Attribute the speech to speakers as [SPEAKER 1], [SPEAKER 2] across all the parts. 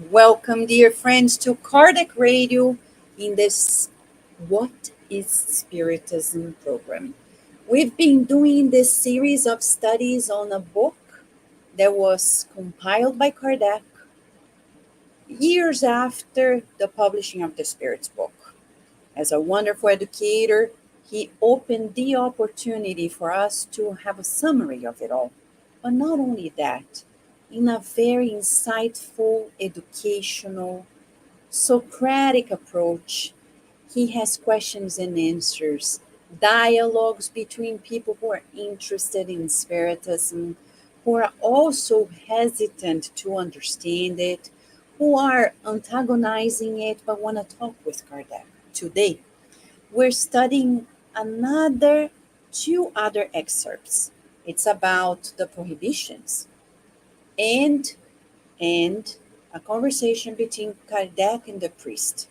[SPEAKER 1] Welcome, dear friends, to Kardec Radio in this What is Spiritism program. We've been doing this series of studies on a book that was compiled by Kardec years after the publishing of the Spirit's book. As a wonderful educator, he opened the opportunity for us to have a summary of it all. But not only that, in a very insightful, educational, Socratic approach, he has questions and answers, dialogues between people who are interested in Spiritism, who are also hesitant to understand it, who are antagonizing it but want to talk with Kardec. Today, we're studying two other excerpts. It's about the prohibitions and a conversation between Kardec and the priest.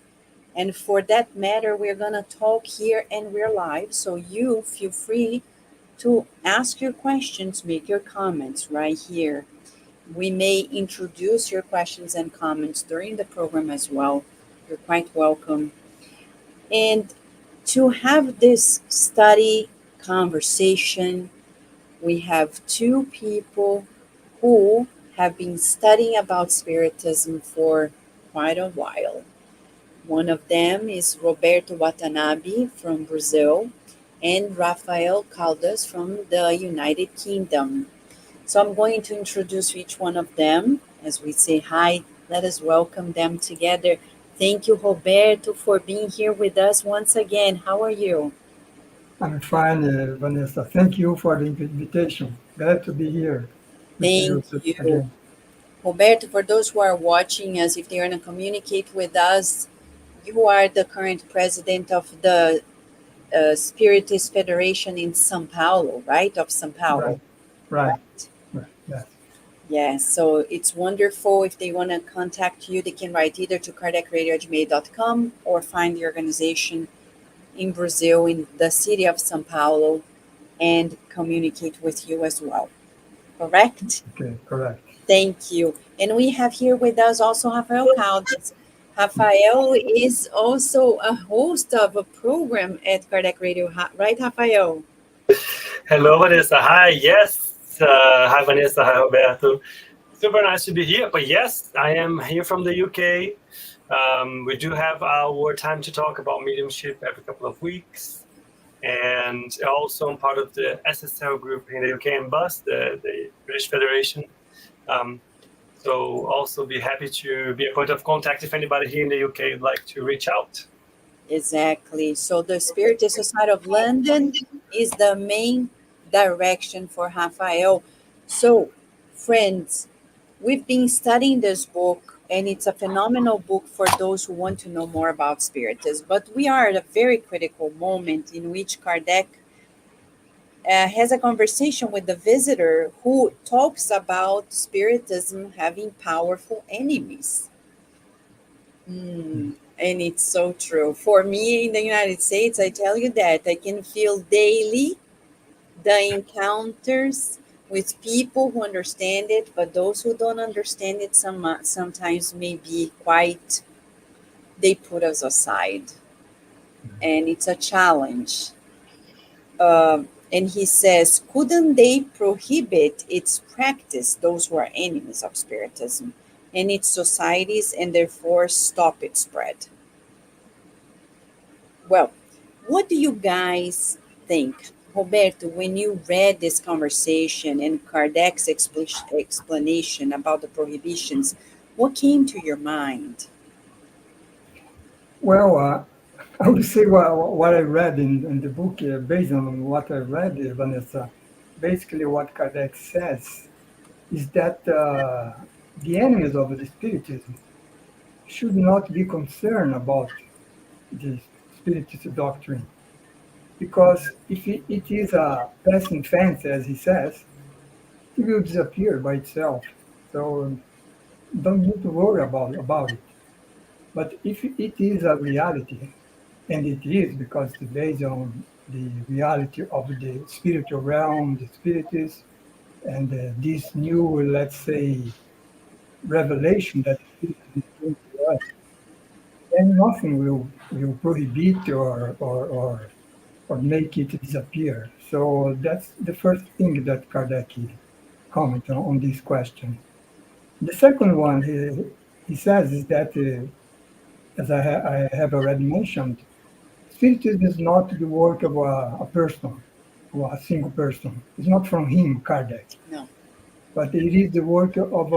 [SPEAKER 1] And for that matter, we're going to talk here and we're live, so you feel free to ask your questions, make your comments right here. We may introduce your questions and comments during the program as well. You're quite welcome. And to have this study conversation, we have two people who have been studying about Spiritism for quite a while. One of them is Roberto Watanabe from Brazil and Rafael Caldas from the United Kingdom. So I'm going to introduce each one of them as we say hi. Let us welcome them together. Thank you, Roberto, for being here with us once again. How are you?
[SPEAKER 2] I'm fine, Vanessa. Thank you for the invitation. Glad to be here.
[SPEAKER 1] Thank you. Again. Roberto, for those who are watching us, if they want to communicate with us, you are the current president of the Spiritist Federation in São Paulo, right? Of São Paulo.
[SPEAKER 2] Right. Yes.
[SPEAKER 1] Yeah, so it's wonderful. If they want to contact you, they can write either to kardecradio@gmail.com or find the organization in Brazil, in the city of São Paulo, and communicate with you as well. Correct?
[SPEAKER 2] Okay, correct.
[SPEAKER 1] Thank you. And we have here with us also Rafael Caldas. Rafael is also a host of a program at Kardec Radio, right, Rafael?
[SPEAKER 3] Hello, Vanessa. Hi, yes. Hi, Vanessa. Hi, Roberto. Super nice to be here. But yes, I am here from the UK. We do have our time to talk about mediumship every couple of weeks. And also I'm part of the SSL group in the UK and BUS, the British Federation. So also be happy to be a point of contact if anybody here in the UK would like to reach out.
[SPEAKER 1] Exactly. So the Spiritist Society of London is the main direction for Rafael. So, friends, we've been studying this book, and it's a phenomenal book for those who want to know more about Spiritism. But we are at a very critical moment in which Kardec has a conversation with the visitor who talks about Spiritism having powerful enemies. And it's so true. For me in the United States, I tell you that I can feel daily the encounters with people who understand it, but those who don't understand it sometimes may be quite, they put us aside. And it's a challenge. And he says, couldn't they prohibit its practice, those who are enemies of Spiritism, and its societies, and therefore stop its spread? Well, what do you guys think? Roberto, when you read this conversation and Kardec's explanation about the prohibitions, what came to your mind?
[SPEAKER 2] Well, I would say what I read in the book, based on what I read, Vanessa, basically what Kardec says is that the enemies of the Spiritism should not be concerned about the Spiritist doctrine, because if it is a passing fancy, as he says, it will disappear by itself. So don't need to worry about it. But if it is a reality, and it is because it's based on the reality of the spiritual realm, the spiritists, and this new, let's say, revelation that Spiritism is bringing to us, then nothing will prohibit or make it disappear. So that's the first thing that Kardec commented on this question. The second one he says is that, as I have already mentioned, Spiritism is not the work of a person or a single person. It's not from him, Kardec,
[SPEAKER 1] No.
[SPEAKER 2] but it is the work of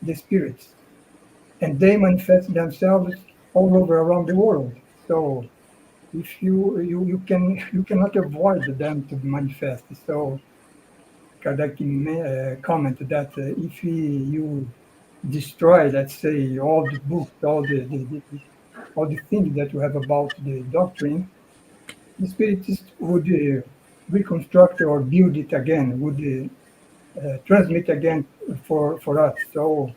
[SPEAKER 2] the spirits, and they manifest themselves all over around the world. So if you cannot avoid them to manifest. So Kardec commented that if you destroy, let's say, all the books, all the things that you have about the doctrine, the Spiritists would reconstruct or build it again, would transmit again for us. So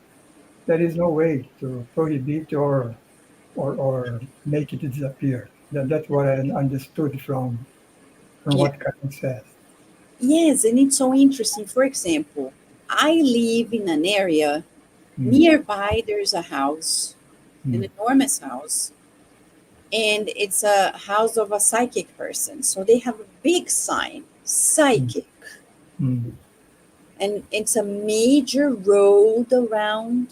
[SPEAKER 2] there is no way to prohibit or make it disappear. That's what I understood from
[SPEAKER 1] Yeah.
[SPEAKER 2] what Karen says.
[SPEAKER 1] Yes, and it's so interesting. For example, I live in an area
[SPEAKER 2] Mm,
[SPEAKER 1] nearby. There's a house, an
[SPEAKER 2] mm,
[SPEAKER 1] enormous house, and it's a house of a psychic person. So they have a big sign,
[SPEAKER 2] mm,
[SPEAKER 1] psychic,
[SPEAKER 2] mm,
[SPEAKER 1] and it's a major road around.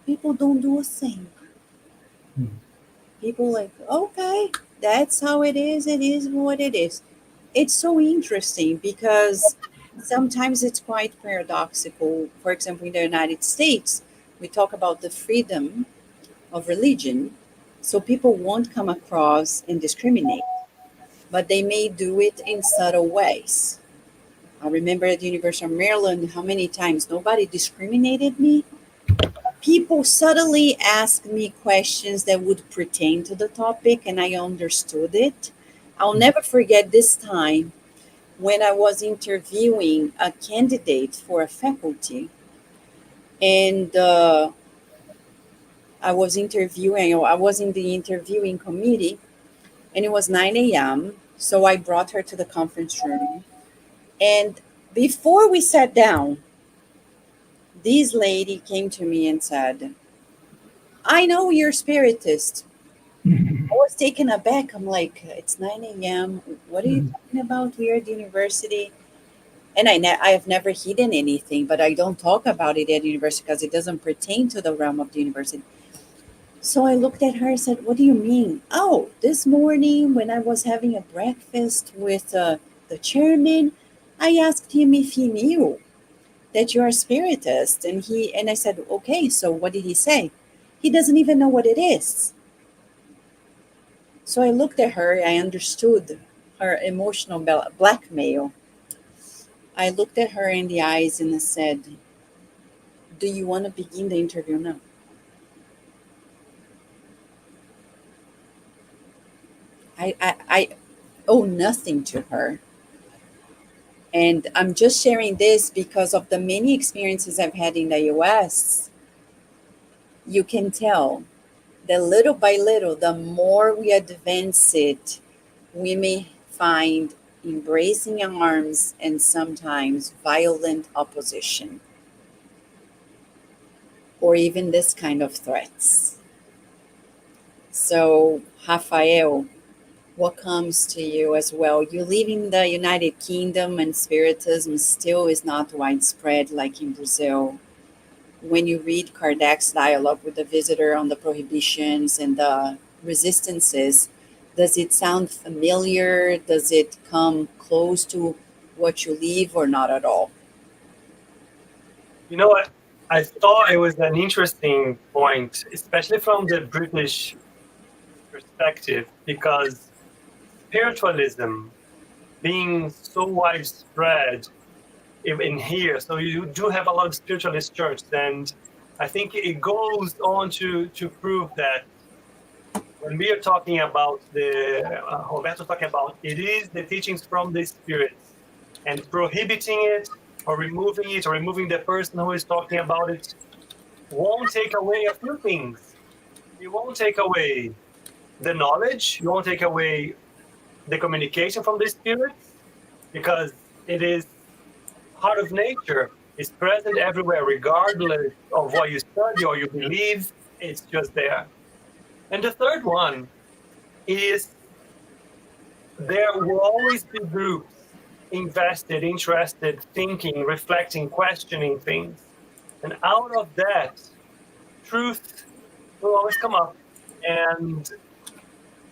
[SPEAKER 1] People don't do a thing.
[SPEAKER 2] mm.
[SPEAKER 1] People like, okay, that's how it is. It is what it is. It's so interesting because sometimes it's quite paradoxical. For example, in the United States, we talk about the freedom of religion, so people won't come across and discriminate, but they may do it in subtle ways. I remember at the University of Maryland how many times nobody discriminated me. People subtly asked me questions that would pertain to the topic, and I understood it. I'll never forget this time when I was interviewing a candidate for a faculty, and I was in the interviewing committee, and it was 9 a.m. So I brought her to the conference room. And before we sat down, this lady came to me and said, I know you're spiritist. I was taken aback. I'm like, it's 9 a.m. What are you talking about? We are at the university. And I have never hidden anything, but I don't talk about it at university because it doesn't pertain to the realm of the university. So I looked at her and said, what do you mean? Oh, this morning when I was having a breakfast with the chairman, I asked him if he knew that you are a spiritist. And I said, okay, so what did he say? He doesn't even know what it is. So I looked at her, I understood her emotional blackmail. I looked at her in the eyes and I said, do you want to begin the interview now? I owe nothing to her. And I'm just sharing this because of the many experiences I've had in the US. You can tell that little by little, the more we advance it, we may find embracing arms and sometimes violent opposition, or even this kind of threats. So, Rafael, what comes to you as well? You live in the United Kingdom and Spiritism still is not widespread like in Brazil. When you read Kardec's dialogue with the visitor on the prohibitions and the resistances, does it sound familiar? Does it come close to what you live or not at all?
[SPEAKER 3] You know what? I thought it was an interesting point, especially from the British perspective, because spiritualism being so widespread in here. So you do have a lot of spiritualist church, and I think it goes on to prove that when we are talking about Roberto talking about, it is the teachings from the spirits, and prohibiting it or removing the person who is talking about it won't take away a few things. You won't take away the knowledge, you won't take away the communication from the spirits, because it is part of nature. It's present everywhere, regardless of what you study or you believe, it's just there. And the third one is there will always be groups invested, interested, thinking, reflecting, questioning things. And out of that, truth will always come up. And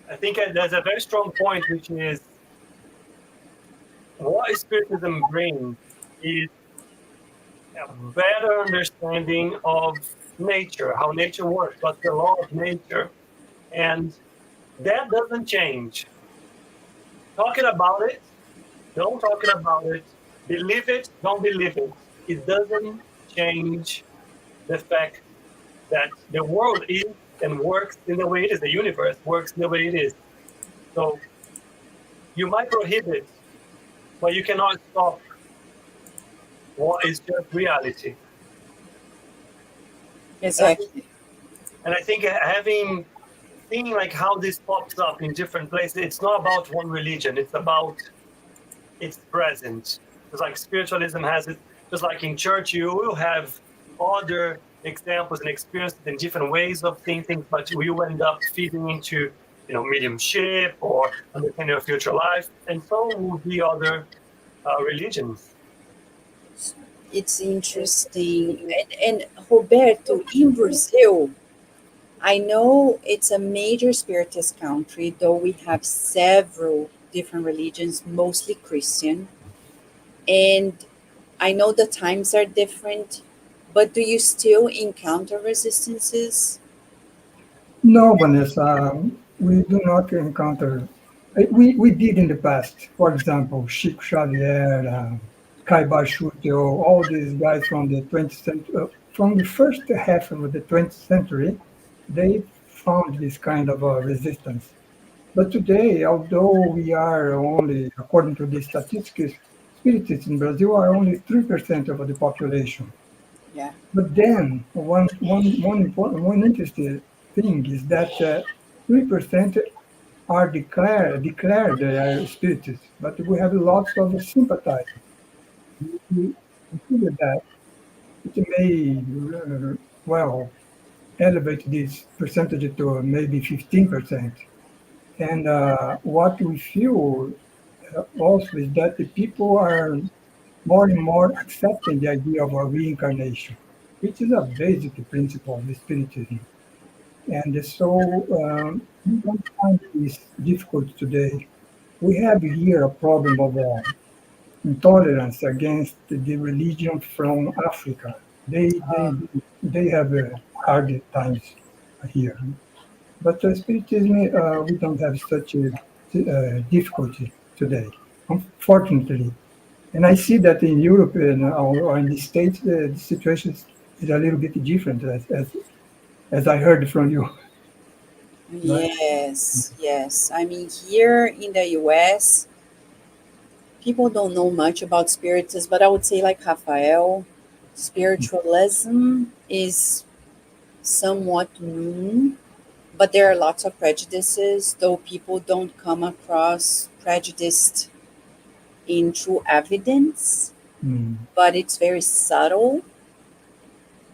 [SPEAKER 3] I think there's a very strong point, which is what Spiritism brings is a better understanding of nature, how nature works, what's the law of nature. And that doesn't change. Talking about it, don't talk about it, believe it, don't believe it. It doesn't change the fact that the world is and works in the way it is, the universe works in the way it is. So you might prohibit, but you cannot stop what is just reality.
[SPEAKER 1] Exactly.
[SPEAKER 3] And I think seeing like how this pops up in different places, it's not about one religion, it's about its presence. It's like spiritualism has it, just like in church, you will have other examples and experiences in different ways of seeing things, but we will end up feeding into, mediumship or understanding of future life, and so will be other religions.
[SPEAKER 1] It's interesting. And Roberto, in Brazil, I know it's a major spiritist country, though we have several different religions, mostly Christian. And I know the times are different, but do you still encounter resistances?
[SPEAKER 2] No, Vanessa, we do not encounter. We did in the past. For example, Chico Xavier, Kai Baixutio, all these guys from the 20th century, from the first half of the 20th century, they found this kind of resistance. But today, although we are only, according to the statistics, spiritists in Brazil are only 3% of the population.
[SPEAKER 1] Yeah.
[SPEAKER 2] But then one interesting thing is that 3% are declared they are spiritists, but we have lots of sympathizers. We consider that it may elevate this percentage to maybe 15%. And what we feel also is that the people are more and more accepting the idea of a reincarnation, which is a basic principle of Spiritism. And so we don't find this difficult today. We have here a problem of intolerance against the religion from Africa. They have hard times here. But Spiritism, we don't have such a difficulty today, unfortunately. And I see that in Europe or in the States, the situation is a little bit different, as I heard from you. Right?
[SPEAKER 1] Yes, yes. I mean, here in the US, people don't know much about spiritism, but I would say, like Rafael, spiritualism is somewhat known, but there are lots of prejudices, though people don't come across prejudiced in true evidence,
[SPEAKER 2] Mm.
[SPEAKER 1] but it's very subtle.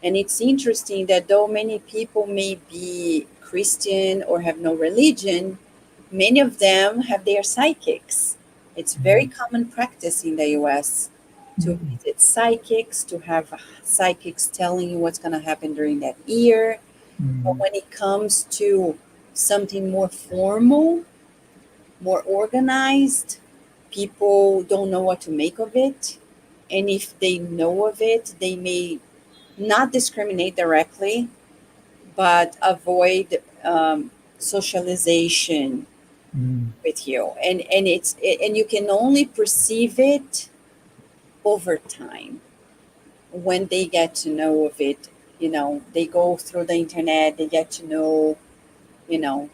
[SPEAKER 1] And it's interesting that though many people may be Christian or have no religion, many of them have their psychics. It's very common practice in the US to
[SPEAKER 2] Mm.
[SPEAKER 1] visit psychics, to have psychics telling you what's going to happen during that year. But
[SPEAKER 2] Mm.
[SPEAKER 1] when it comes to something more formal, more organized, people don't know what to make of it. And if they know of it, they may not discriminate directly, but avoid socialization
[SPEAKER 2] Mm.
[SPEAKER 1] with you. And you can only perceive it over time, when they get to know of it, they go through the internet, they get to know, you know,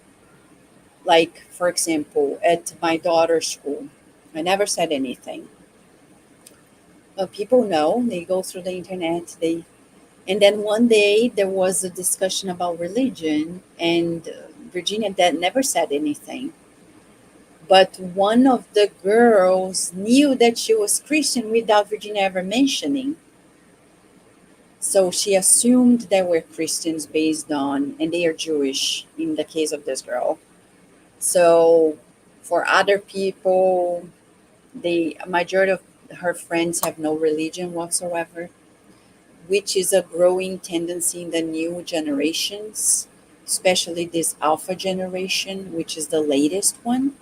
[SPEAKER 1] like, for example, at my daughter's school, I never said anything. But people know, they go through the internet, and then one day there was a discussion about religion, and Virginia that never said anything. But one of the girls knew that she was Christian without Virginia ever mentioning. So she assumed they were Christians based on, and they are Jewish in the case of this girl. So for other people, the majority of her friends have no religion whatsoever, which is a growing tendency in the new generations, especially this alpha generation, which is the latest one.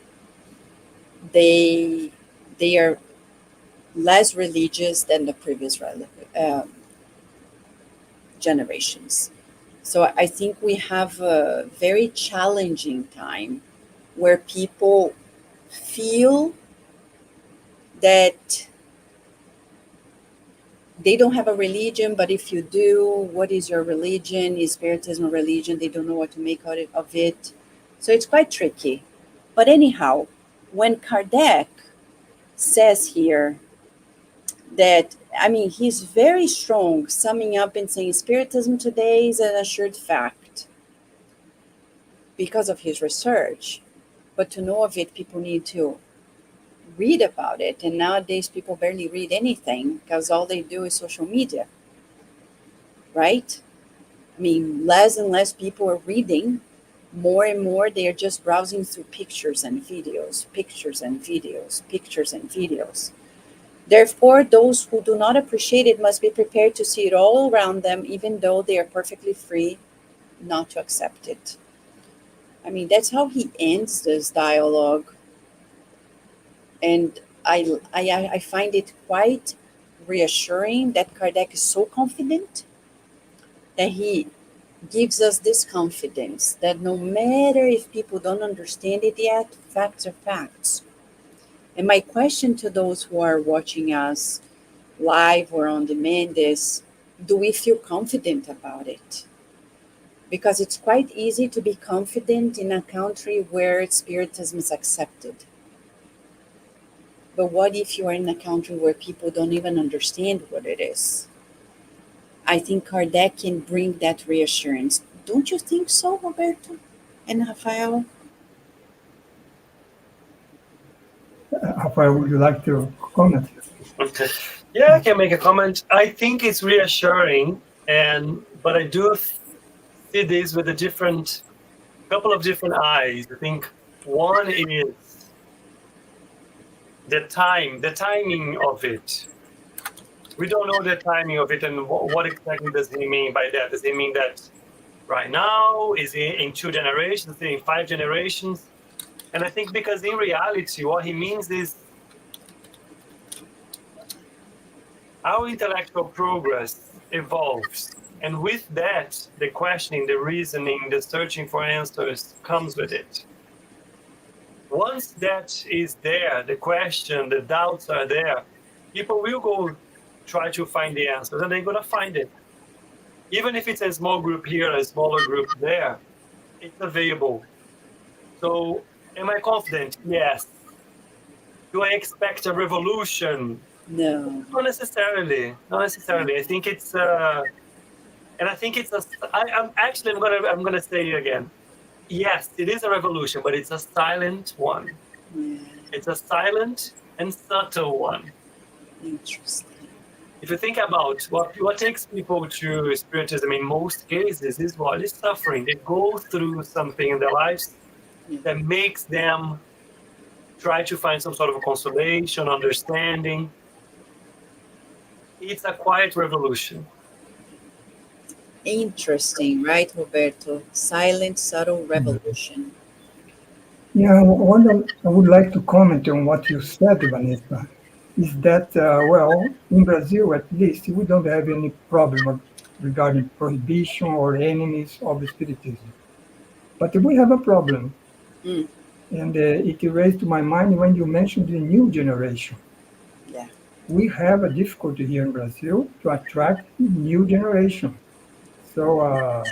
[SPEAKER 1] They are less religious than the previous generations. So I think we have a very challenging time where people feel that they don't have a religion, but if you do, what is your religion? Is Spiritism a religion? They don't know what to make of it. So it's quite tricky. But anyhow, when Kardec says here that, I mean, he's very strong, summing up and saying Spiritism today is an assured fact because of his research. But to know of it, people need to read about it. And nowadays, people barely read anything because all they do is social media, right? I mean, less and less people are reading. More and more, they are just browsing through pictures and videos, pictures and videos, pictures and videos. Therefore, those who do not appreciate it must be prepared to see it all around them, even though they are perfectly free not to accept it. I mean, that's how he ends this dialogue. And I find it quite reassuring that Kardec is so confident that he gives us this confidence that no matter if people don't understand it yet, facts are facts. And my question to those who are watching us live or on demand is, do we feel confident about it? Because it's quite easy to be confident in a country where Spiritism is accepted. But what if you are in a country where people don't even understand what it is? I think Kardec can bring that reassurance. Don't you think so, Roberto and Rafael?
[SPEAKER 2] Rafael, would you like to comment?
[SPEAKER 3] Okay. Yeah, I can make a comment. I think it's reassuring, but I do see this with a couple of different eyes. I think one is the timing of it. We don't know the timing of it, and what exactly does he mean by that? Does he mean that right now? Is it in 2 generations? Is it in 5 generations? And I think because in reality, what he means is our intellectual progress evolves. And with that, the questioning, the reasoning, the searching for answers comes with it. Once that is there, the question, the doubts are there, people will go try to find the answers, and they're going to find it. Even if it's a small group here, a smaller group there, it's available. So am I confident? Yes. Do I expect a revolution?
[SPEAKER 1] No.
[SPEAKER 3] Not necessarily. Not necessarily. I think it's and I think it's I'm gonna say it again. Yes, it is a revolution, but it's a silent one.
[SPEAKER 1] Yeah.
[SPEAKER 3] It's a silent and subtle one.
[SPEAKER 1] Interesting.
[SPEAKER 3] If you think about what takes people to Spiritism in most cases is what is suffering. They go through something in their lives that makes them try to find some sort of a consolation, understanding. It's a quiet revolution.
[SPEAKER 1] Interesting, right, Roberto? Silent, subtle revolution.
[SPEAKER 2] Yeah, what I would like to comment on what you said, Vanessa, is that, well, in Brazil at least, we don't have any problem regarding prohibition or enemies of Spiritism. But we have a problem.
[SPEAKER 1] Mm.
[SPEAKER 2] And it raised to my mind when you mentioned the new generation.
[SPEAKER 1] Yeah.
[SPEAKER 2] we have a difficulty here in Brazil to attract new generation. So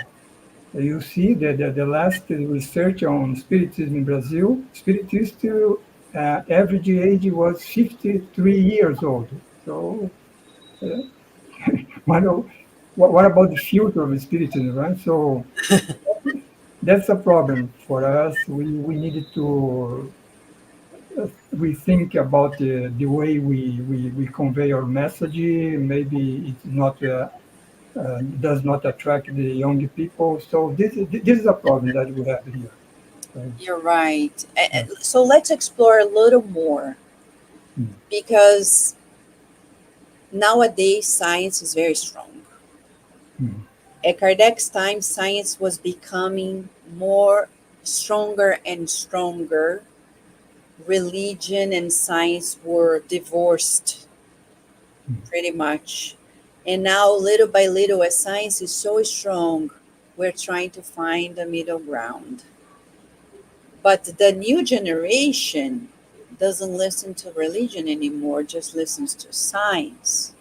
[SPEAKER 2] you see that the last research on Spiritism in Brazil, Spiritist average age was 53 years old. So what, what about the future of Spiritism, right? So that's a problem for us. We needed to rethink about the way we convey our message. Maybe it's not does not attract the young people. So this is a problem that we have here. So,
[SPEAKER 1] You're right. So let's explore a little more,
[SPEAKER 2] mm,
[SPEAKER 1] because nowadays science is very strong.
[SPEAKER 2] mm,
[SPEAKER 1] At Kardec's time, science was becoming more stronger and stronger. Religion and science were divorced
[SPEAKER 2] mm,
[SPEAKER 1] pretty much. And now, little by little, as science is so strong, we're trying to find a middle ground. But the new generation doesn't listen to religion anymore, just listens to science,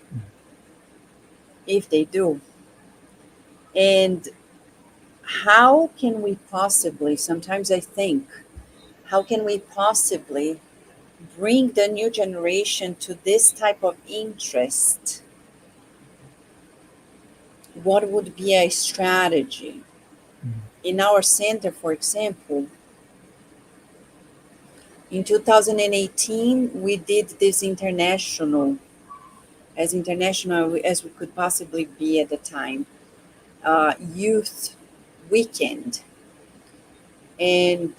[SPEAKER 1] if they do. And how can we possibly, sometimes I think, how can we possibly bring the new generation to this type of interest? What would be a strategy?
[SPEAKER 2] mm,
[SPEAKER 1] In our center, for example, in 2018, we did this international as we could possibly be at the time, youth weekend. And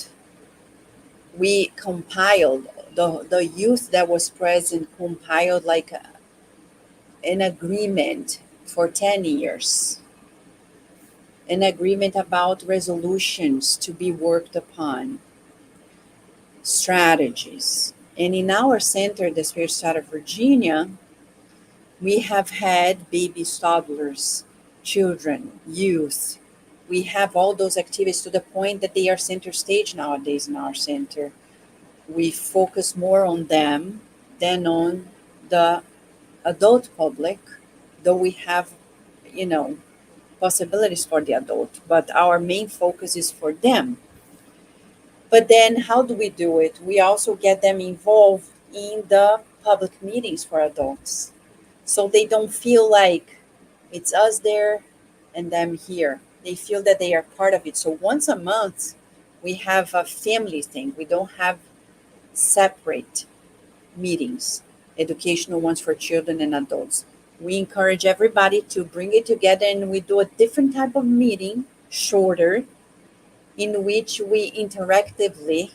[SPEAKER 1] we compiled, the youth that was present compiled like an agreement for 10 years, an agreement about resolutions to be worked upon, strategies. And in our center, the Spirit Star of Virginia, we have had babies, toddlers, children, youth. We have all those activities to the point that they are center stage nowadays in our center. We focus more on them than on the adult public, though we have, you know, possibilities for the adult, but our main focus is for them. But then how do we do it? We also get them involved in the public meetings for adults, so they don't feel like it's us there and them here. They feel that they are part of it. So once a month, we have a family thing. We don't have separate meetings, educational ones for children and adults. We encourage everybody to bring it together, and we do a different type of meeting, shorter, in which we interactively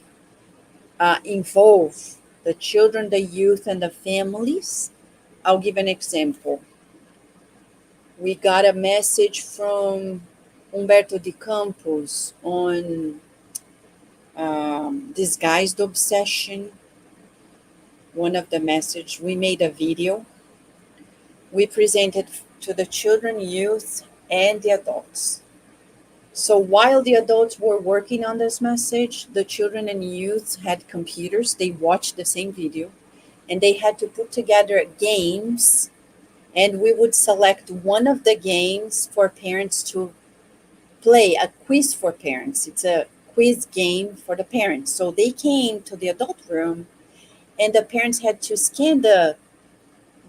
[SPEAKER 1] involve the children, the youth, and the families. I'll give an example. We got a message from Humberto de Campos on disguised obsession. One of the message, we made a video. We presented to the children, youth, and the adults. So while the adults were working on this message, the children and youth had computers. They watched the same video, and they had to put together games, and we would select one of the games for parents to play, a quiz for parents. It's a quiz game for the parents. So they came to the adult room, and the parents had to scan the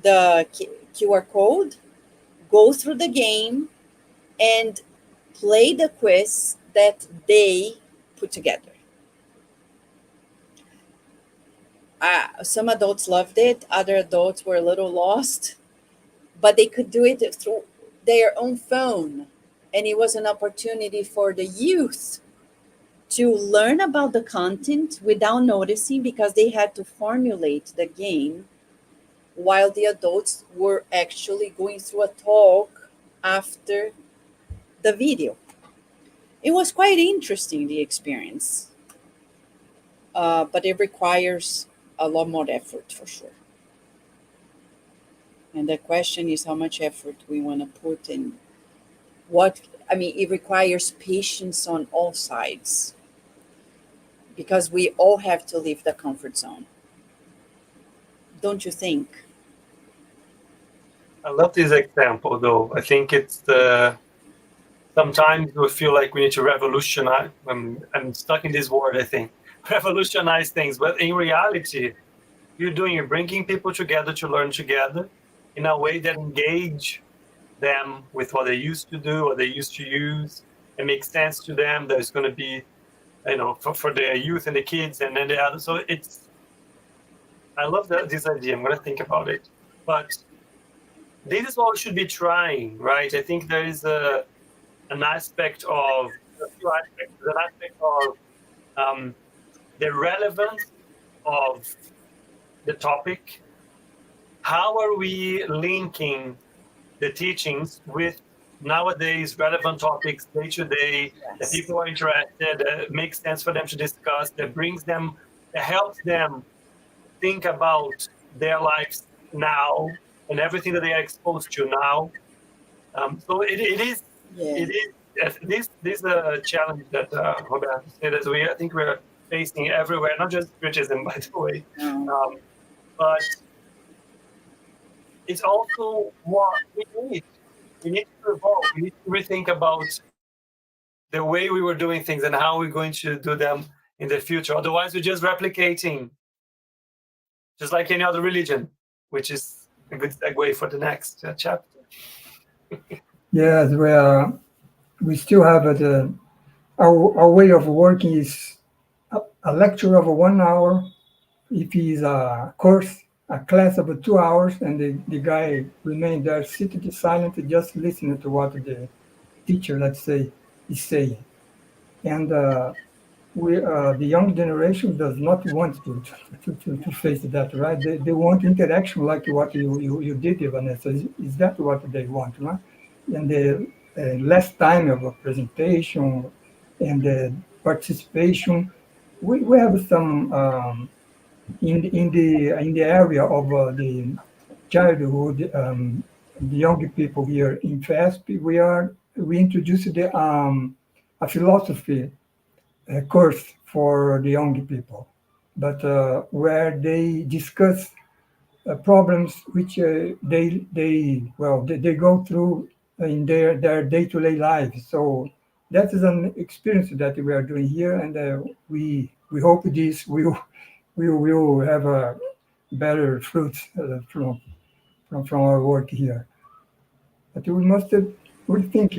[SPEAKER 1] QR code, go through the game, and play the quiz that they put together. Some adults loved it, other adults were a little lost, but they could do it through their own phone. And it was an opportunity for the youth to learn about the content without noticing, because they had to formulate the game while the adults were actually going through a talk after the video. It was quite interesting, the experience, but it requires a lot more effort for sure. And the question is how much effort we want to put in. It requires patience on all sides, because we all have to leave the comfort zone. Don't you think?
[SPEAKER 3] I love this example, though. I think it's sometimes we feel like we need to revolutionize. I'm stuck in this word, I think. Revolutionize things. But in reality, you're bringing people together to learn together in a way that engage them with what they used to do, what they used to use. It makes sense to them. There's going to be, for the youth and the kids and then the others. So I love this idea. I'm going to think about it. But this is what we should be trying, right? I think there is an aspect of the relevance of the topic. How are we linking the teachings with nowadays relevant topics day to day that people are interested, that makes sense for them to discuss, that helps them think about their lives now and everything that they are exposed to now. So it is this a challenge that Roberto said, as I think we're facing everywhere, not just Spiritism, by the way, but it's also what we need. We need to evolve. We need to rethink about the way we were doing things and how we're going to do them in the future. Otherwise, we're just replicating, just like any other religion, which is a good segue for the next chapter.
[SPEAKER 2] Yes, we still have our way of working is a lecture of 1 hour. If it's a class of 2 hours, and the guy remain there sitting silent, just listening to what the teacher, let's say, is saying. And the young generation does not want to face that, right? They want interaction like what you did, Vanessa. Is that what they want, right? And the less time of a presentation and the participation. We have some in the area of the childhood, the young people here in FASP. We introduced a philosophy course for the young people, but where they discuss problems which they go through in their day-to-day lives. So that is an experience that we are doing here, and we hope this will have a better fruits from our work here. But we must rethink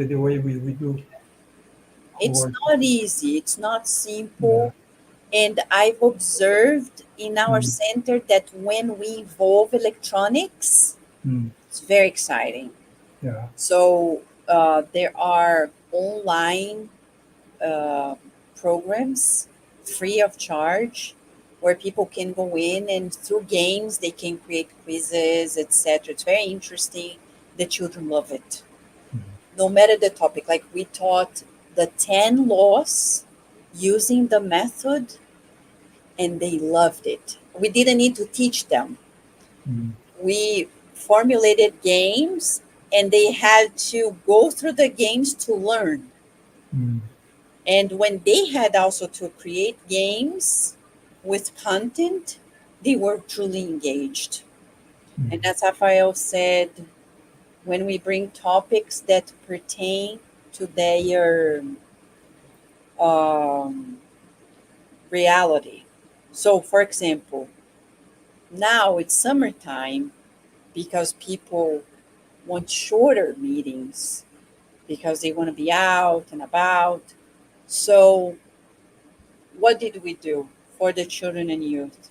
[SPEAKER 2] the way we do.
[SPEAKER 1] It's not easy. It's not simple. And I've observed in our center that when we involve electronics, it's very exciting.
[SPEAKER 2] Yeah.
[SPEAKER 1] So there are online programs free of charge where people can go in and through games they can create quizzes, etc. It's very interesting. The children love it. No matter the topic, like we taught the 10 laws using the method, and they loved it. We didn't need to teach them. We formulated games, and they had to go through the games to learn. And when they had also to create games with content, they were truly engaged. And as Rafael said, when we bring topics that pertain to their reality. So, for example, now it's summertime because people want shorter meetings because they want to be out and about. So, what did we do for the children and youth?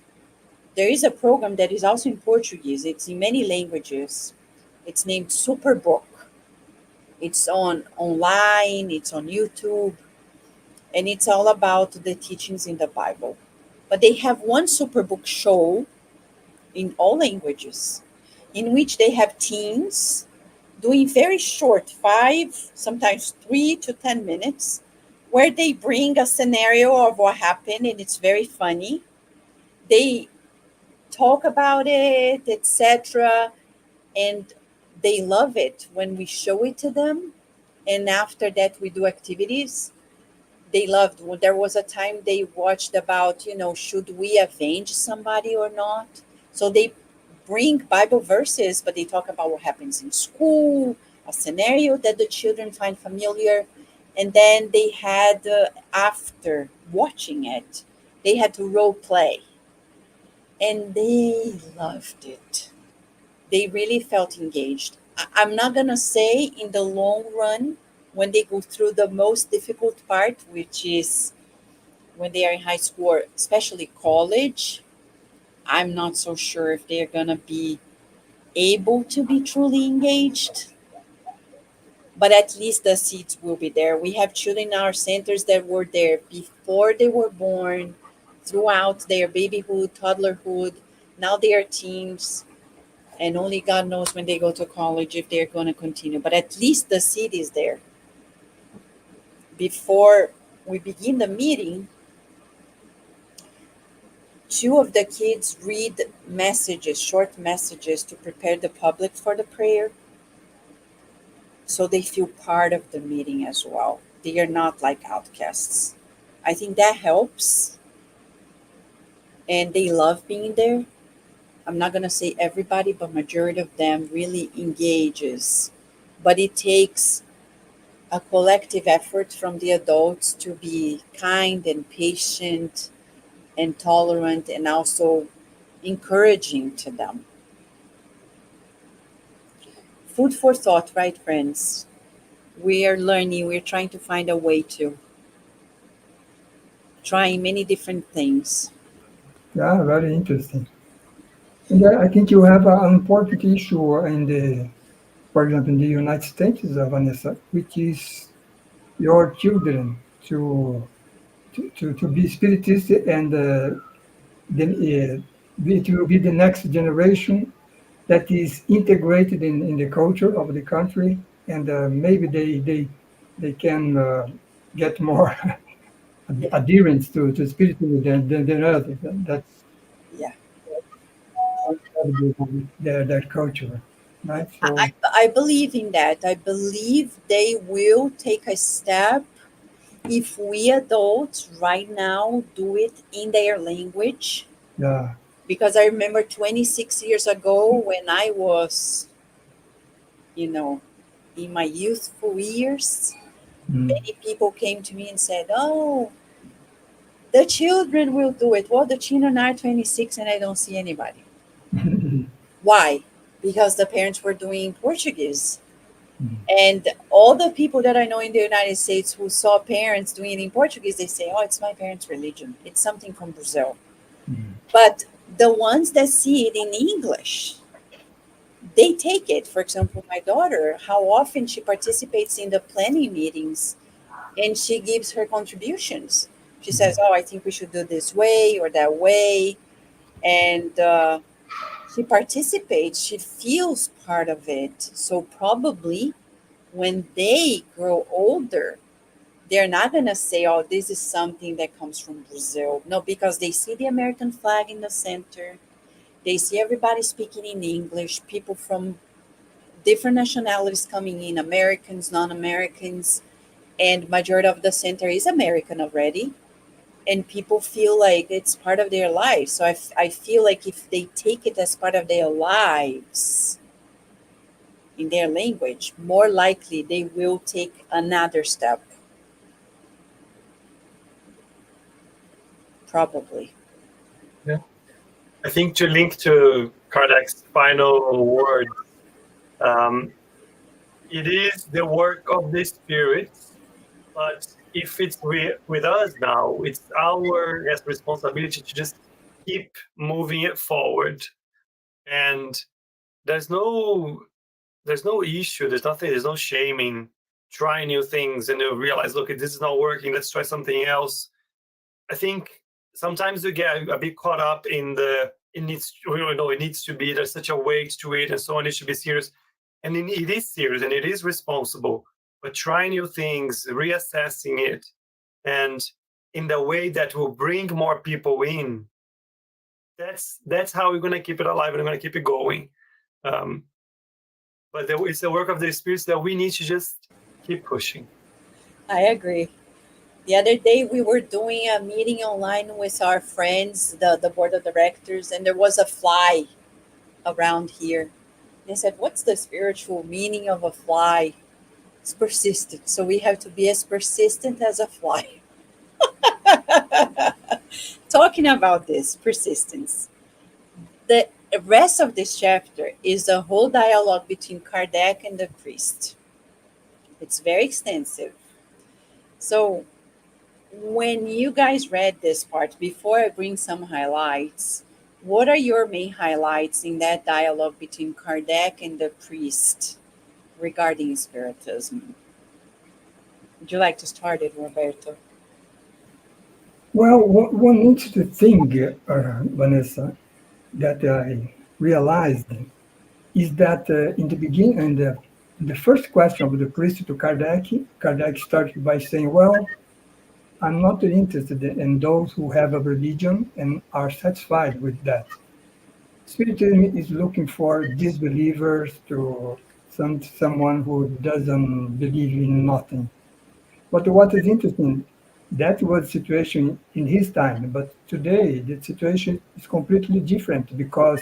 [SPEAKER 1] There is a program that is also in Portuguese. It's in many languages. It's named Superbook. It's online. It's on YouTube. And it's all about the teachings in the Bible. But they have one Superbook show in all languages in which they have teens doing very short, 5, sometimes 3 to 10 minutes, where they bring a scenario of what happened, and it's very funny. They talk about it, etc., and they love it when we show it to them. And after that, we do activities. They loved. Well, there was a time they watched about, should we avenge somebody or not? So they bring Bible verses, but they talk about what happens in school, a scenario that the children find familiar. And then they had, after watching it, they had to role play. And they loved it. They really felt engaged. I'm not going to say in the long run, when they go through the most difficult part, which is when they are in high school or especially college, I'm not so sure if they're going to be able to be truly engaged. But at least the seeds will be there. We have children in our centers that were there before they were born, throughout their babyhood, toddlerhood. Now they are teens, and only God knows when they go to college if they're going to continue. But at least the seed is there. Before we begin the meeting, two of the kids read messages, short messages, to prepare the public for the prayer, so they feel part of the meeting as well. They are not like outcasts. I think that helps, and they love being there. I'm not going to say everybody, but majority of them really engages. But it takes a collective effort from the adults to be kind and patient and tolerant and also encouraging to them. Food for thought, right, friends? We are learning, we're trying to find a way to trying many different things.
[SPEAKER 2] Yeah, very interesting. And I think you have an important issue in the, for example, in the United States, Vanessa, which is your children to be spiritist, and then it will be the next generation that is integrated in the culture of the country, and maybe they can get more adherence to spiritism than others. That's
[SPEAKER 1] Yeah.
[SPEAKER 2] their culture, right? So
[SPEAKER 1] I believe in that. I believe they will take a step if we adults right now do it in their language.
[SPEAKER 2] yeah.
[SPEAKER 1] Because I remember 26 years ago when I was, you know, in my youthful years,
[SPEAKER 2] Mm.
[SPEAKER 1] many people came to me and said, "Oh, the children will do it." Well, the children are 26 and I don't see anybody. Why? Because the parents were doing Portuguese. And all the people that I know in the United States who saw parents doing it in Portuguese, they say, "Oh, it's my parents' religion. It's something from Brazil."
[SPEAKER 2] Mm.
[SPEAKER 1] But the ones that see it in English, they take it. For example, my daughter, how often she participates in the planning meetings and she gives her contributions. She says, "Oh, I think we should do this way or that way." And she participates, she feels part of it. So probably when they grow older, they're not going to say, "Oh, this is something that comes from Brazil." No, because they see the American flag in the center. They see everybody speaking in English, people from different nationalities coming in, Americans, non-Americans, and majority of the center is American already. And people feel like it's part of their life. So I feel like if they take it as part of their lives in their language, more likely they will take another step. Probably.
[SPEAKER 3] Yeah. I think to link to Kardec's final words, um, it is the work of the Spirit, but if it's with us now, it's our responsibility to just keep moving it forward. And there's no issue, there's nothing, there's no shame in trying new things and you realize, look, this is not working, let's try something else. I think sometimes you get a bit caught up in it needs, it needs to be, there's such a weight to it and so on, it should be serious. And it is serious and it is responsible, but trying new things, reassessing it, and in the way that will bring more people in, that's how we're going to keep it alive and we're going to keep it going. But it's the work of the spirits that we need to just keep pushing.
[SPEAKER 1] I agree. The other day we were doing a meeting online with our friends, the board of directors, and there was a fly around here. They said, "What's the spiritual meaning of a fly?" It's persistent. So we have to be as persistent as a fly. Talking about this persistence, the rest of this chapter is a whole dialogue between Kardec and the priest. It's very extensive. So when you guys read this part, before I bring some highlights, what are your main highlights in that dialogue between Kardec and the priest regarding Spiritism? Would you like to start it, Roberto?
[SPEAKER 2] Well, one interesting thing, Vanessa, that I realized is that in the beginning, in the first question of the priest to Kardec, Kardec started by saying, "Well, I'm not interested in those who have a religion and are satisfied with that. Spiritism is looking for disbelievers to someone who doesn't believe in nothing." But what is interesting, that was the situation in his time. But today, the situation is completely different because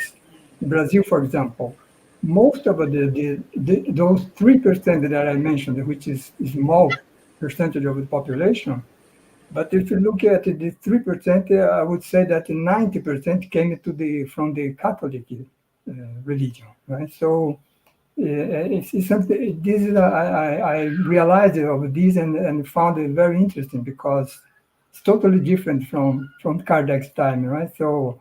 [SPEAKER 2] in Brazil, for example, most of those 3% that I mentioned, which is a small percentage of the population, but if you look at the 3%, I would say that 90% came from the Catholic religion, right? So it's something. This is I realized of this and found it very interesting because it's totally different from Kardec's time, right? So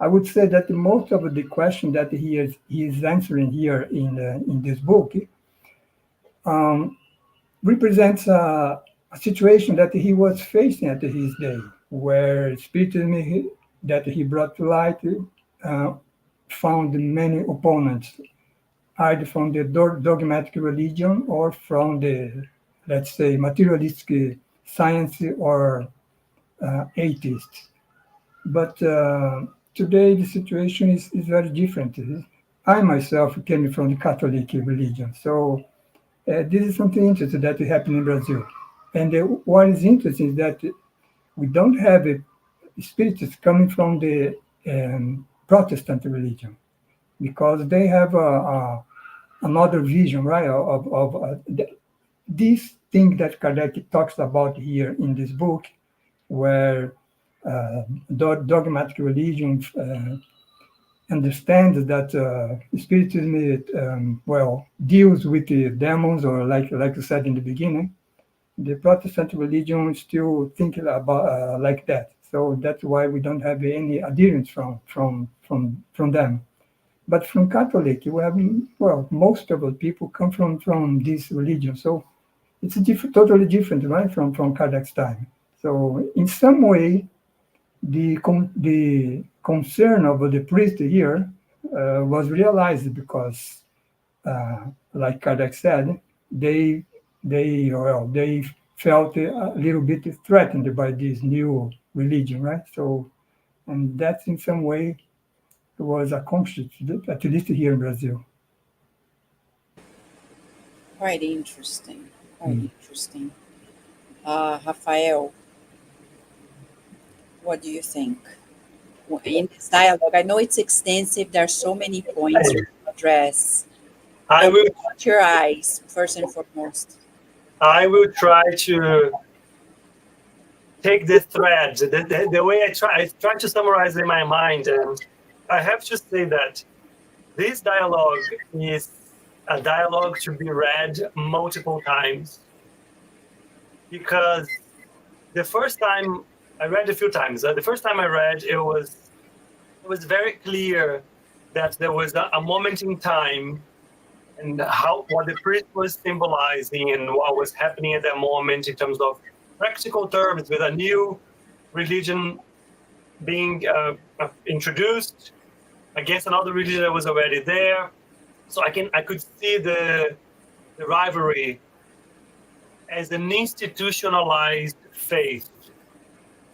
[SPEAKER 2] I would say that most of the question that he is answering here in this book um, represents a situation that he was facing at his day, where Spiritism that he brought to light uh, found many opponents, either from the dogmatic religion or from the, let's say, materialistic science or atheists. But today the situation is very different. I myself came from the Catholic religion, so this is something interesting that happened in Brazil. And what is interesting is that we don't have spiritists coming from the Protestant religion because they have another vision, right, of this thing that Kardec talks about here in this book, where dogmatic religion understands that Spiritism, deals with the demons, or like you said in the beginning, the Protestant religion is still thinking about like that. So that's why we don't have any adherence from them. But from Catholic, we have, most of the people come from this religion. So it's totally different, right, from Kardec's time. So in some way, the concern of the priest here was realized because, like Kardec said, they felt a little bit threatened by this new religion, right? So, and that in some way was accomplished, at least here in Brazil.
[SPEAKER 1] Quite interesting. Quite
[SPEAKER 2] Mm.
[SPEAKER 1] interesting. Rafael, what do you think? In this dialogue, I know it's extensive. There are so many points to address.
[SPEAKER 3] I
[SPEAKER 1] But
[SPEAKER 3] will
[SPEAKER 1] what your eyes, first and foremost?
[SPEAKER 3] I will try to take the thread, the way I try to summarize in my mind, and I have to say that this dialogue is a dialogue to be read multiple times, because the first time I read a few times. The first time I read, it was very clear that there was a moment in time and what the priest was symbolizing and what was happening at that moment in terms of practical terms, with a new religion being introduced against another religion that was already there. So I could see the rivalry as an institutionalized faith,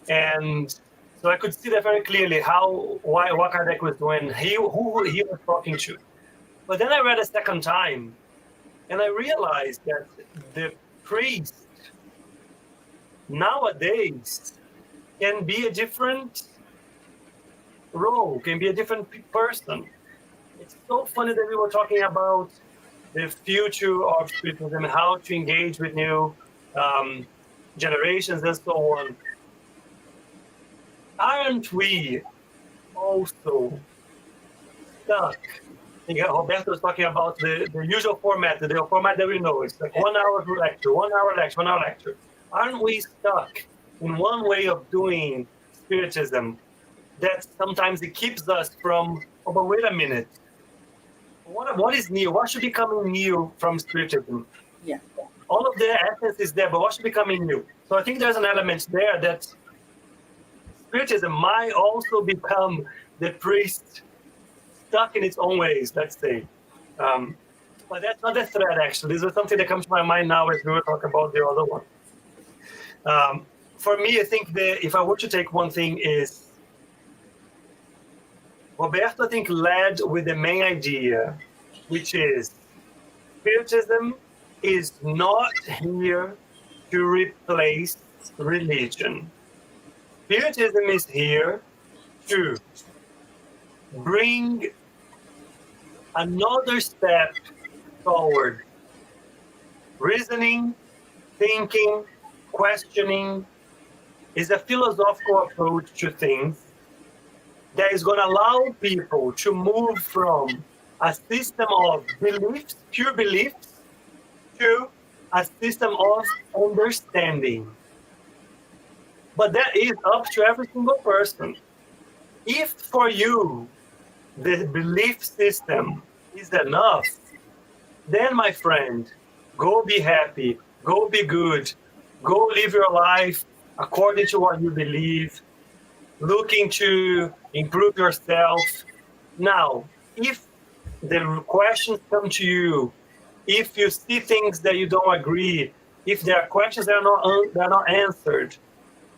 [SPEAKER 3] and so I could see that very clearly what Kardec was doing, who he was talking to. But then I read a second time, and I realized that the priest nowadays can be a different role, can be a different person. it's so funny that we were talking about the future of Spiritism and how to engage with new generations and so on. Aren't we also stuck? I think Roberto was talking about the usual format, the format that we know. It's like 1 hour lecture, 1 hour lecture, 1 hour lecture. Aren't we stuck in one way of doing Spiritism that sometimes it keeps us from, oh, but wait a minute. What is new? What should be coming new from Spiritism?
[SPEAKER 1] Yeah.
[SPEAKER 3] All of the essence is there, but what should be coming new? So I think there's an element there that Spiritism might also become the priest stuck in its own ways, let's say. But that's not the threat, actually. This is something that comes to my mind now as we were talking about the other one. For me, I think if I were to take one thing is, Roberto, I think, led with the main idea, which is Spiritism is not here to replace religion. Spiritism is here to bring another step forward. Reasoning, thinking, questioning is a philosophical approach to things that is going to allow people to move from a system of beliefs, pure beliefs, to a system of understanding. But that is up to every single person. If for you the belief system is enough, then, my friend, go be happy, go be good, go live your life according to what you believe, looking to improve yourself. Now, if the questions come to you, if you see things that you don't agree, if there are questions that are not answered,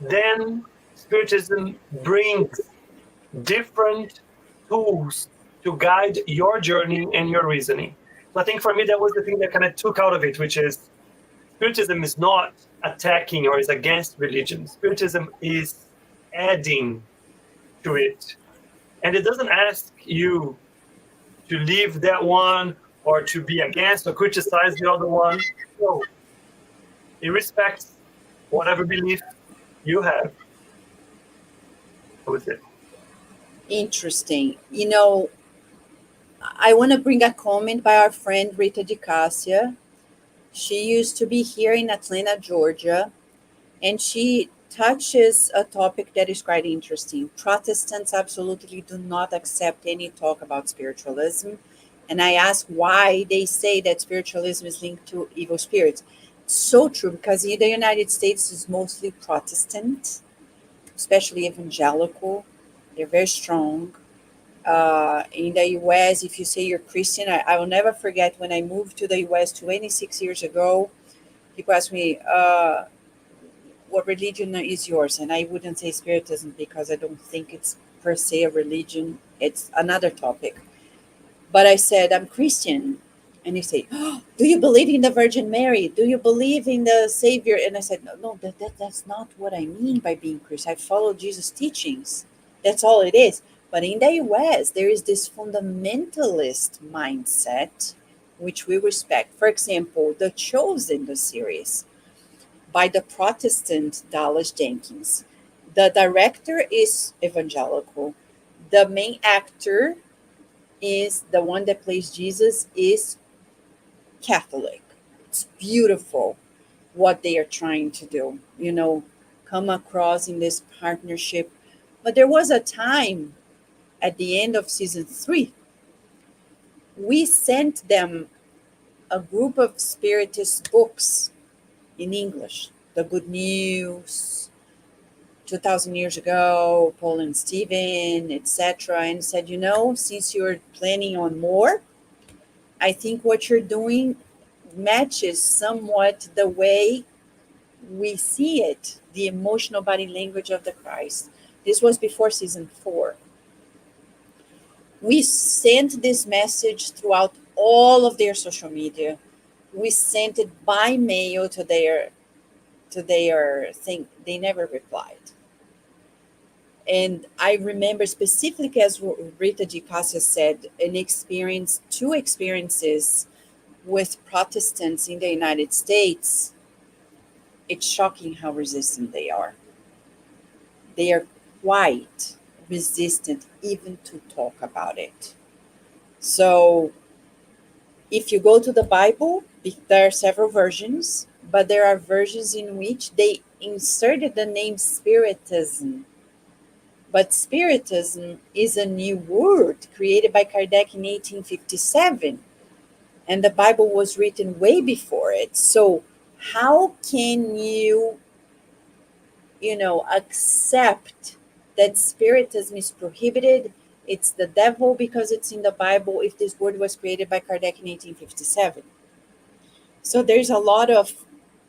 [SPEAKER 3] then Spiritism brings different tools to guide your journey and your reasoning. So I think for me, that was the thing that kind of took out of it, which is Spiritism is not attacking or is against religion. Spiritism is adding to it. And it doesn't ask you to leave that one or to be against or criticize the other one. No. It respects whatever belief you have. That was it.
[SPEAKER 1] Interesting. I want to bring a comment by our friend Rita Di Cassia. She used to be here in Atlanta, Georgia, and she touches a topic that is quite interesting. Protestants absolutely do not accept any talk about spiritualism. And I ask why they say that spiritualism is linked to evil spirits. It's so true, because in the United States is mostly Protestant, especially evangelical. They're very strong. In the US, if you say you're Christian, I will never forget when I moved to the US 26 years ago, people asked me, what religion is yours? And I wouldn't say Spiritism because I don't think it's per se a religion. It's another topic. But I said, I'm Christian. And they say, oh, do you believe in the Virgin Mary? Do you believe in the Savior? And I said, no, that's not what I mean by being Christian. I follow Jesus' teachings. That's all it is. But in the US, there is this fundamentalist mindset, which we respect. For example, The Chosen, the series, by the Protestant Dallas Jenkins. The director is evangelical. The main actor is the one that plays Jesus is Catholic. It's beautiful what they are trying to do, come across in this partnership. But there was a time at the end of season 3, we sent them a group of Spiritist books in English, The Good News, 2,000 years ago, Paul and Stephen, etc., and said, since you're planning on more, I think what you're doing matches somewhat the way we see it, the emotional body language of the Christ. This was before season 4. We sent this message throughout all of their social media. We sent it by mail to their thing. They never replied. And I remember specifically, as Rita de Cássia said, two experiences with Protestants in the United States. It's shocking how resistant they are. They are quite resistant even to talk about it. So if you go to the Bible, there are several versions, but there are versions in which they inserted the name Spiritism. But Spiritism is a new word created by Kardec in 1857, and the Bible was written way before it. So how can accept that Spiritism is prohibited? It's the devil because it's in the Bible if this word was created by Kardec in 1857. So there's a lot of,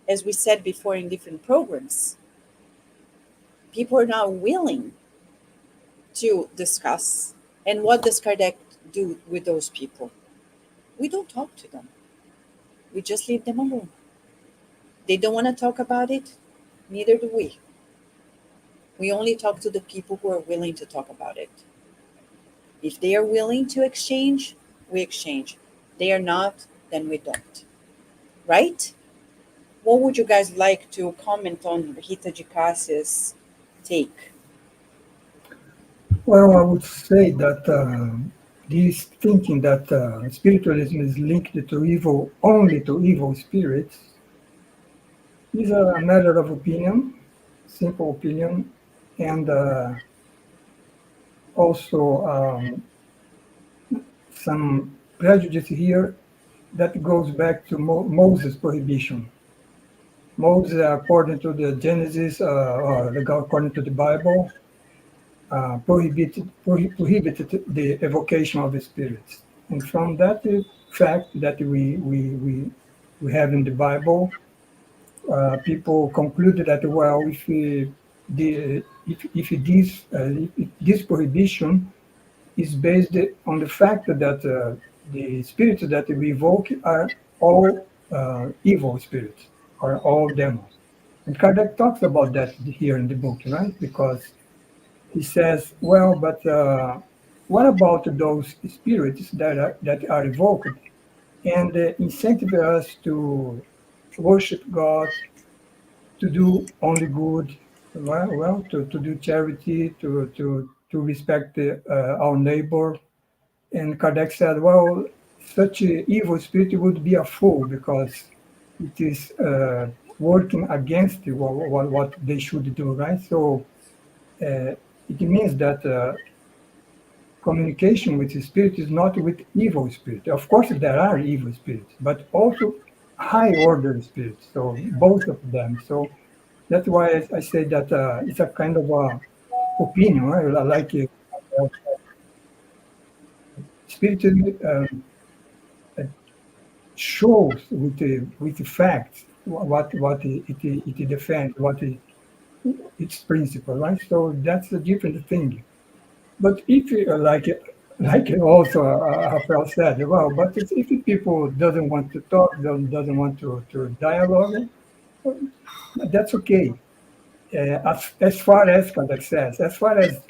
[SPEAKER 1] as we said before in different programs, people are not willing to discuss. And what does Kardec do with those people? We don't talk to them. We just leave them alone. They don't want to talk about it, neither do we. We only talk to the people who are willing to talk about it. If they are willing to exchange, we exchange. They are not, then we don't. Right? What would you guys like to comment on Rita de Cássia's take?
[SPEAKER 2] Well, I would say that this thinking that spiritualism is linked to evil, only to evil spirits, is a matter of opinion, simple opinion, and also some prejudice here that goes back to Moses' prohibition. Moses, according to the Genesis, according to the Bible, prohibited the evocation of the spirits. And from that fact that we have in the Bible, people concluded that, well, if this prohibition is based on the fact that the spirits that we evoke are all evil spirits, are all demons. And Kardec talks about that here in the book, right? Because he says, well, but what about those spirits that are evoked and incentivize us to worship God, to do only good, well, to do charity, to respect our neighbor. And Kardec said, well, such an evil spirit would be a fool because it is working against what they should do, right? So it means that communication with the spirit is not with evil spirit. Of course, there are evil spirits, but also high order spirits. So both of them. So that's why I say that it's a kind of opinion. Right? Like spiritism shows with the facts what it defends, what its principle, right? So that's a different thing. But if like also Rafael said, well, but if people doesn't want to talk, doesn't want to dialogue, that's okay. As far as Kardec says, as far as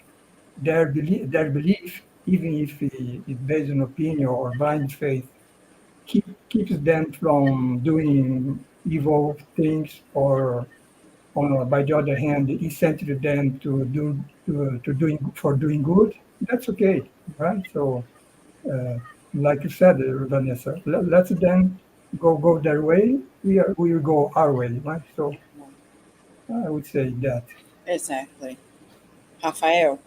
[SPEAKER 2] their belief, even if it's based on opinion or blind faith, keeps them from doing evil things, or by the other hand, incentive them doing good. That's okay, right? So, like you said, Vanessa, let them go their way. We will go our way, right? So, I would say that.
[SPEAKER 1] Exactly. Rafael.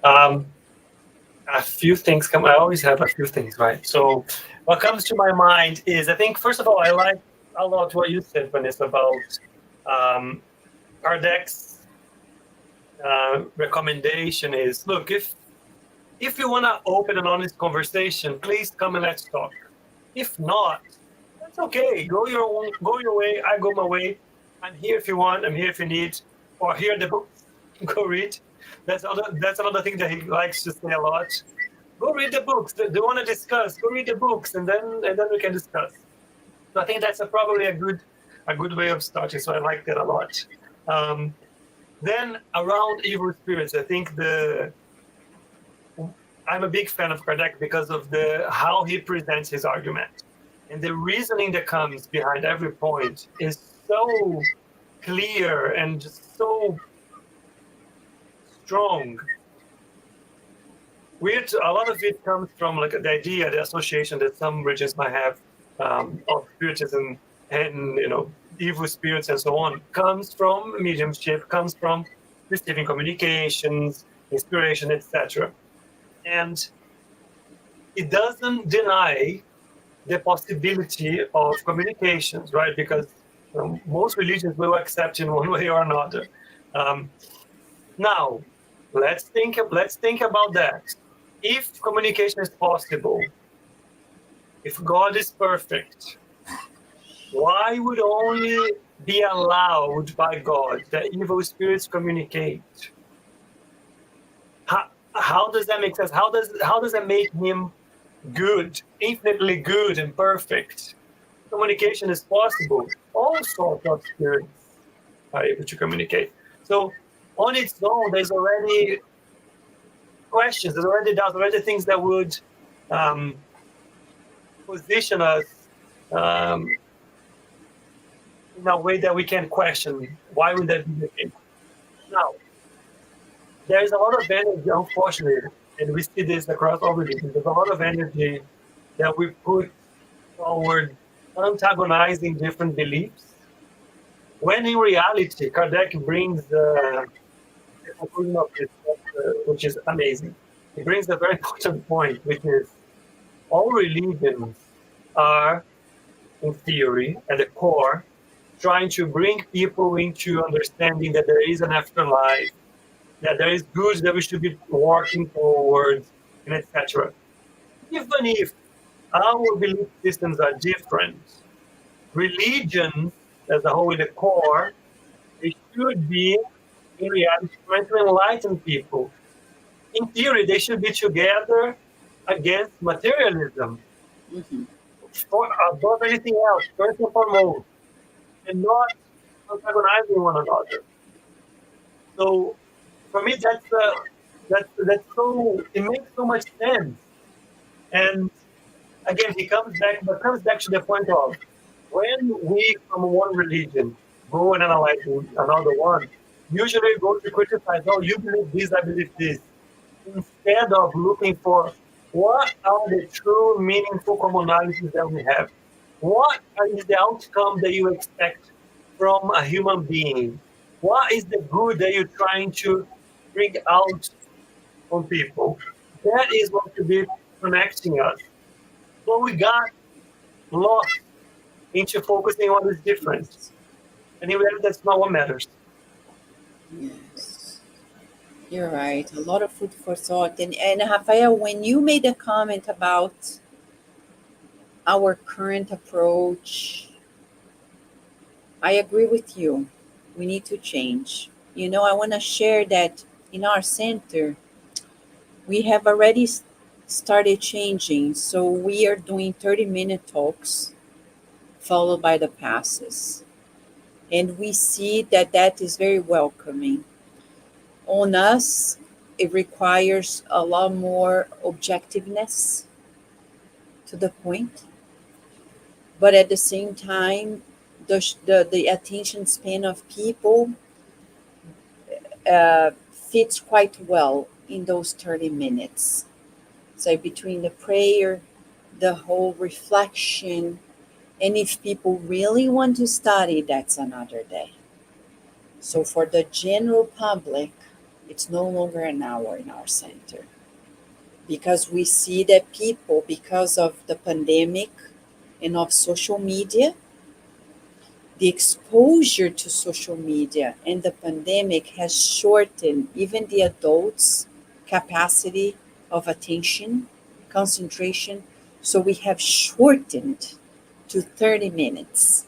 [SPEAKER 3] A few things come. I always have a few things, right? So what comes to my mind is, I think, first of all, I like a lot what you said, Vanessa, about Kardec's recommendation is, look, if you want to open an honest conversation, please come and let's talk. If not, that's okay. Go your way. I go my way. I'm here if you want. I'm here if you need. Or here the book. Go read. That's another thing that he likes to say a lot. Go read the books. They want to discuss. Go read the books, and then we can discuss. So I think that's probably a good way of starting. So I like that a lot. Then around evil spirits, I think I'm a big fan of Kardec because of how he presents his argument. And the reasoning that comes behind every point is so clear and just so strong. A lot of it comes from like the idea, the association that some religions might have of spiritism and evil spirits and so on, comes from mediumship, comes from receiving communications, inspiration, etc. And it doesn't deny the possibility of communications, right? Because most religions will accept in one way or another. Now, let's think about that. If communication is possible, if God is perfect, why would only be allowed by God that evil spirits communicate? How does that make sense? How does that make him good, infinitely good and perfect? Communication is possible. All sorts of spirits are able to communicate. So on its own, there's already questions, there's already things that would position us in a way that we can question why would that be the case. Now, there's a lot of energy, unfortunately, and we see this across all religions. There's a lot of energy that we put forward antagonizing different beliefs, when in reality, Kardec brings the conclusion of this, which is amazing. He brings a very important point, which is all religions are, in theory, at the core, trying to bring people into understanding that there is an afterlife, that there is good that we should be working towards, and etc. Even if our belief systems are different, religions as a whole in the core, they should be, in reality, trying to enlighten people. In theory, they should be together against materialism, above anything else, first and foremost, and not antagonizing one another. So, for me, that's so. It makes so much sense. And again, he comes back to the point of when we from one religion go and analyze another one, usually we go to criticize, oh, you believe this, I believe this, instead of looking for what are the true meaningful commonalities that we have. What is the outcome that you expect from a human being? What is the good that you're trying to bring out on people? That is what should be connecting us. But we got lost into focusing on this difference. And in reality, that's not what matters.
[SPEAKER 1] Yes, you're right. A lot of food for thought. And Rafael, when you made a comment about our current approach, I agree with you. We need to change. I want to share that in our center, we have already started changing. So we are doing 30-minute talks followed by the passes. And we see that is very welcoming. On us, it requires a lot more objectiveness to the point. But at the same time, the attention span of people fits quite well in those 30 minutes. So between the prayer, the whole reflection, and if people really want to study, that's another day. So for the general public, it's no longer an hour in our center. Because we see that people, because of the pandemic and of social media, the exposure to social media and the pandemic has shortened even the adults' capacity of attention, concentration. So we have shortened to 30 minutes.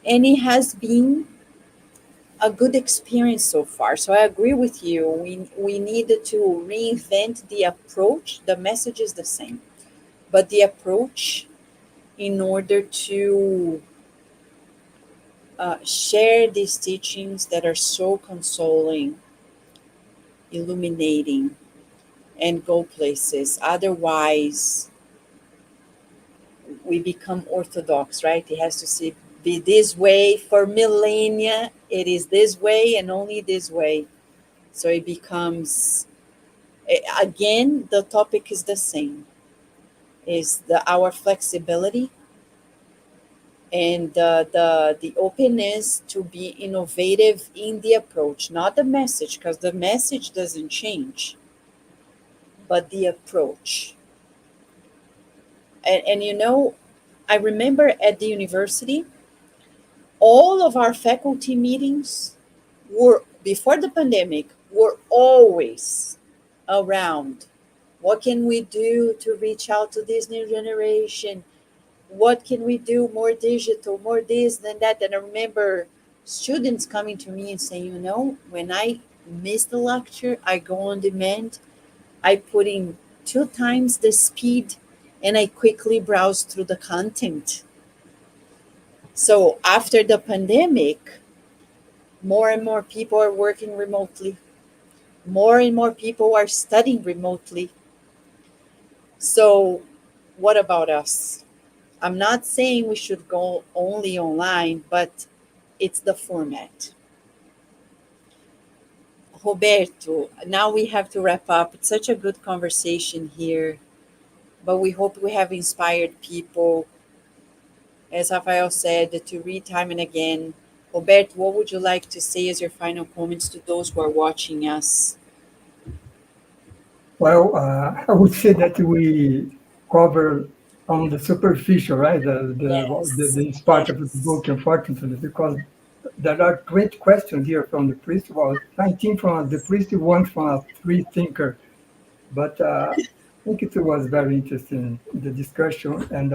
[SPEAKER 1] And it has been a good experience so far. So I agree with you. We needed to reinvent the approach. The message is the same, but the approach in order to share these teachings that are so consoling, illuminating, and go places. Otherwise, we become orthodox, right? It has to be this way for millennia. It is this way and only this way. So it becomes, again, the topic is the same. Is our flexibility and the openness to be innovative in the approach, not the message, because the message doesn't change, but the approach. And I remember at the university, all of our faculty meetings were, before the pandemic, were always around what can we do to reach out to this new generation? What can we do more digital, more this than that? And I remember students coming to me and saying, when I miss the lecture, I go on demand, I put in 2 times the speed, and I quickly browse through the content. So after the pandemic, more and more people are working remotely. More and more people are studying remotely. So what about us? I'm not saying we should go only online, but it's the format. Roberto, now we have to wrap up. It's such a good conversation here, but we hope we have inspired people, as Rafael said, to read time and again. Roberto, what would you like to say as your final comments to those who are watching us?
[SPEAKER 2] Well, I would say that we cover on the superficial, right?
[SPEAKER 1] Yes,
[SPEAKER 2] This part of the
[SPEAKER 1] yes,
[SPEAKER 2] book, unfortunately, because there are great questions here from the priest. Well, 19 from the priest, one from a free thinker. But I think it was very interesting, the discussion. And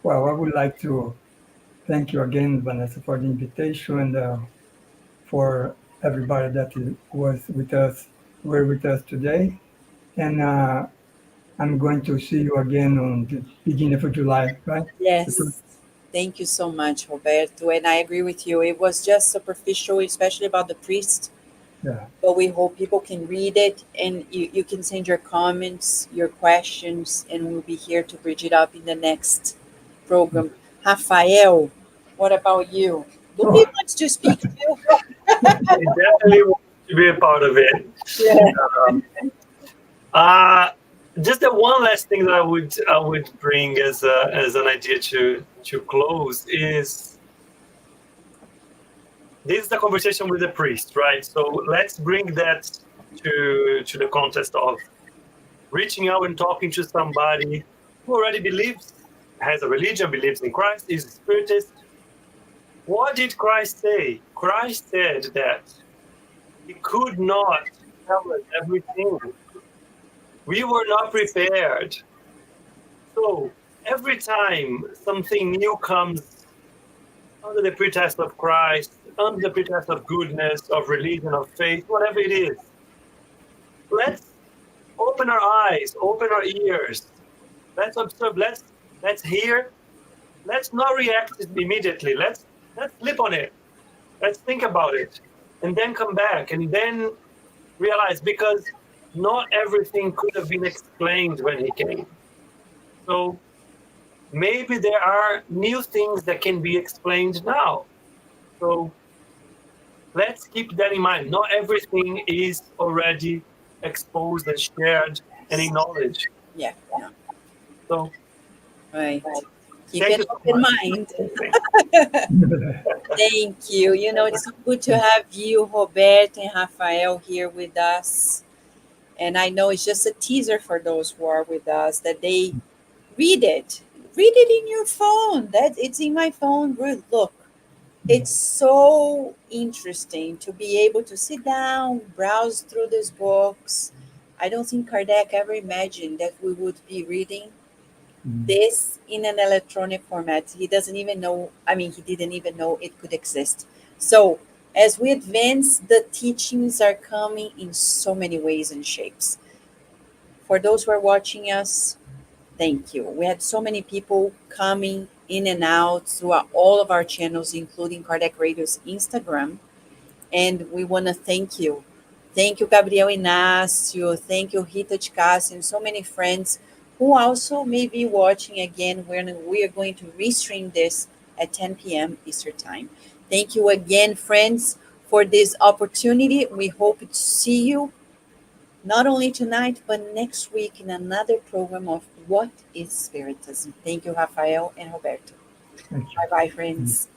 [SPEAKER 2] well, I would like to thank you again, Vanessa, for the invitation and for everybody that were with us today. And I'm going to see you again on the beginning of July, right?
[SPEAKER 1] yes. Thank you so much, Roberto. And I agree with you. It was just superficial, especially about the priest.
[SPEAKER 2] Yeah.
[SPEAKER 1] But we hope people can read it, and you can send your comments, your questions, and we'll be here to bridge it up in the next program. Rafael, what about you? Do he
[SPEAKER 2] Oh,
[SPEAKER 1] wants to speak too?
[SPEAKER 3] I definitely want to be a part of it.
[SPEAKER 1] Yeah.
[SPEAKER 3] Um, uh, just the one last thing that I would bring as an idea to close is this is the conversation with the priest, right? So let's bring that to the context of reaching out and talking to somebody who already believes, has a religion, believes in Christ, is a spiritist. What did Christ say? Christ said that he could not tell us everything. We were not prepared. So every time something new comes under the pretext of Christ, under the pretext of goodness, of religion, of faith, whatever it is, let's open our eyes, open our ears. Let's observe. Let's hear. Let's not react immediately. Let's sleep on it. Let's think about it, and then come back, and then realize, because not everything could have been explained when he came. So maybe there are new things that can be explained now. So let's keep that in mind. Not everything is already exposed and shared and acknowledged.
[SPEAKER 1] Yeah, yeah,
[SPEAKER 3] So
[SPEAKER 1] right. Keep
[SPEAKER 3] thank
[SPEAKER 1] an
[SPEAKER 3] you so
[SPEAKER 1] open
[SPEAKER 3] much.
[SPEAKER 1] mind. Thank you. It's so good to have you, Roberto and Rafael, here with us. And I know it's just a teaser for those who are with us that they read it. Read it in your phone. That it's in my phone. Look, it's so interesting to be able to sit down, browse through these books. I don't think Kardec ever imagined that we would be reading this in an electronic format. He doesn't even know, he didn't even know it could exist. So, as we advance, the teachings are coming in so many ways and shapes. For those who are watching us, thank you. We had so many people coming in and out through all of our channels, including Kardec Radio's Instagram. And we want to thank you. Thank you, Gabriel Inácio. Thank you, Rita de Cássia, and so many friends who also may be watching again when we are going to restream this at 10 p.m. Eastern Time. Thank you again, friends, for this opportunity. We hope to see you not only tonight, but next week in another program of What is Spiritism. Thank you, Rafael and Roberto.
[SPEAKER 2] Thank you.
[SPEAKER 1] Bye-bye, friends.